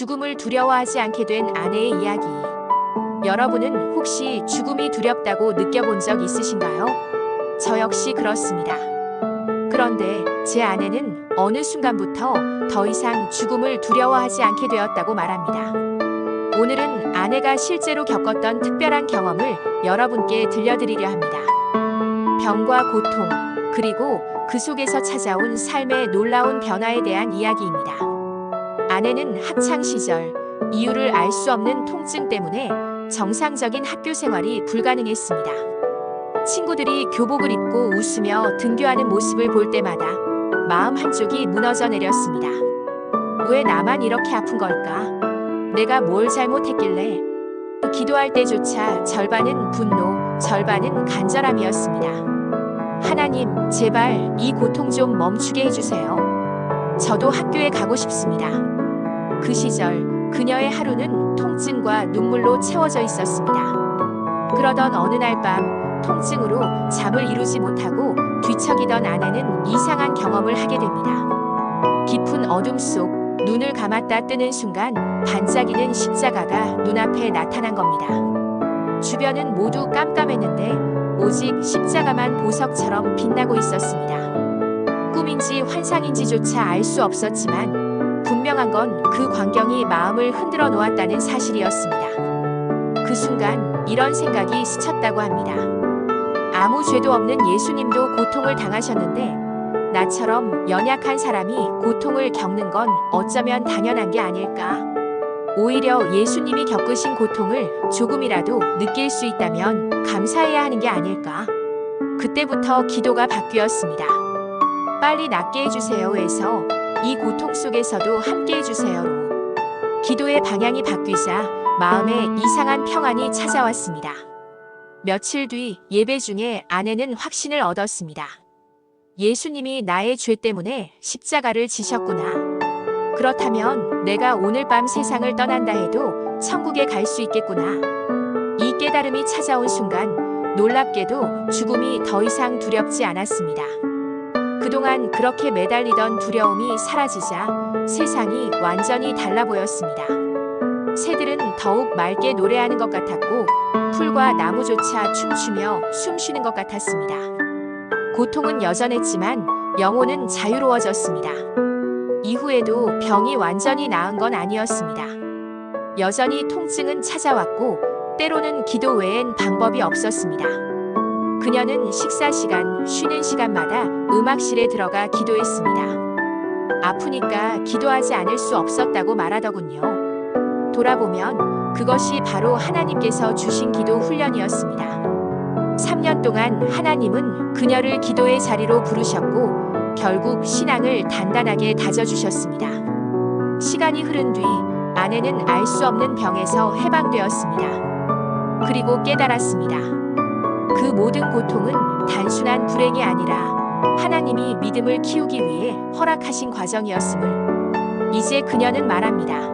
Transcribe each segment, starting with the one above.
죽음을 두려워하지 않게 된 아내의 이야기. 여러분은 혹시 죽음이 두렵다고 느껴본 적 있으신가요? 저 역시 그렇습니다. 그런데 제 아내는 어느 순간부터 더 이상 죽음을 두려워하지 않게 되었다고 말합니다. 오늘은 아내가 실제로 겪었던 특별한 경험을 여러분께 들려드리려 합니다. 병과 고통, 그리고 그 속에서 찾아온 삶의 놀라운 변화에 대한 이야기입니다. 아내는 학창 시절 이유를 알 수 없는 통증 때문에 정상적인 학교 생활이 불가능했습니다. 친구들이 교복을 입고 웃으며 등교하는 모습을 볼 때마다 마음 한쪽이 무너져 내렸습니다. 왜 나만 이렇게 아픈 걸까? 내가 뭘 잘못했길래? 기도할 때조차 절반은 분노, 절반은 간절함이었습니다. 하나님, 제발 이 고통 좀 멈추게 해주세요. 저도 학교에 가고 싶습니다. 그 시절 그녀의 하루는 통증과 눈물로 채워져 있었습니다. 그러던 어느 날 밤 통증으로 잠을 이루지 못하고 뒤척이던 아내는 이상한 경험을 하게 됩니다. 깊은 어둠 속 눈을 감았다 뜨는 순간 반짝이는 십자가가 눈앞에 나타난 겁니다. 주변은 모두 깜깜했는데 오직 십자가만 보석처럼 빛나고 있었습니다. 꿈인지 환상인지조차 알 수 없었지만 분명한 건 그 광경이 마음을 흔들어 놓았다는 사실이었습니다. 그 순간 이런 생각이 스쳤다고 합니다. 아무 죄도 없는 예수님도 고통을 당하셨는데 나처럼 연약한 사람이 고통을 겪는 건 어쩌면 당연한 게 아닐까? 오히려 예수님이 겪으신 고통을 조금이라도 느낄 수 있다면 감사해야 하는 게 아닐까? 그때부터 기도가 바뀌었습니다. 빨리 낫게 해주세요에서 이 고통 속에서도 함께 해주세요로 기도의 방향이 바뀌자 마음에 이상한 평안이 찾아왔습니다. 며칠 뒤 예배 중에 아내는 확신을 얻었습니다. 예수님이 나의 죄 때문에 십자가를 지셨구나. 그렇다면 내가 오늘 밤 세상을 떠난다 해도 천국에 갈 수 있겠구나. 이 깨달음이 찾아온 순간 놀랍게도 죽음이 더 이상 두렵지 않았습니다. 그동안 그렇게 매달리던 두려움이 사라지자 세상이 완전히 달라 보였습니다. 새들은 더욱 맑게 노래하는 것 같았고 풀과 나무조차 춤추며 숨쉬는 것 같았습니다. 고통은 여전했지만 영혼은 자유로워졌습니다. 이후에도 병이 완전히 나은 건 아니었습니다. 여전히 통증은 찾아왔고 때로는 기도 외엔 방법이 없었습니다. 그녀는 식사 시간, 쉬는 시간마다 음악실에 들어가 기도했습니다. 아프니까 기도하지 않을 수 없었다고 말하더군요. 돌아보면 그것이 바로 하나님께서 주신 기도 훈련이었습니다. 3년 동안 하나님은 그녀를 기도의 자리로 부르셨고 결국 신앙을 단단하게 다져주셨습니다. 시간이 흐른 뒤 아내는 알 수 없는 병에서 해방되었습니다. 그리고 깨달았습니다. 그 모든 고통은 단순한 불행이 아니라 하나님이 믿음을 키우기 위해 허락하신 과정이었음을 이제 그녀는 말합니다.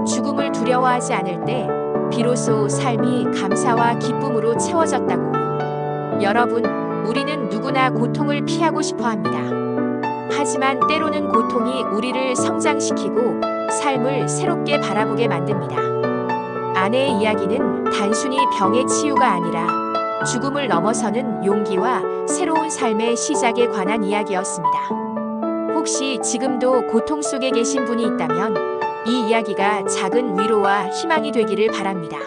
죽음을 두려워하지 않을 때 비로소 삶이 감사와 기쁨으로 채워졌다고. 여러분, 우리는 누구나 고통을 피하고 싶어 합니다. 하지만 때로는 고통이 우리를 성장시키고 삶을 새롭게 바라보게 만듭니다. 아내의 이야기는 단순히 병의 치유가 아니라 죽음을 넘어서는 용기와 새로운 삶의 시작에 관한 이야기였습니다. 혹시 지금도 고통 속에 계신 분이 있다면 이 이야기가 작은 위로와 희망이 되기를 바랍니다.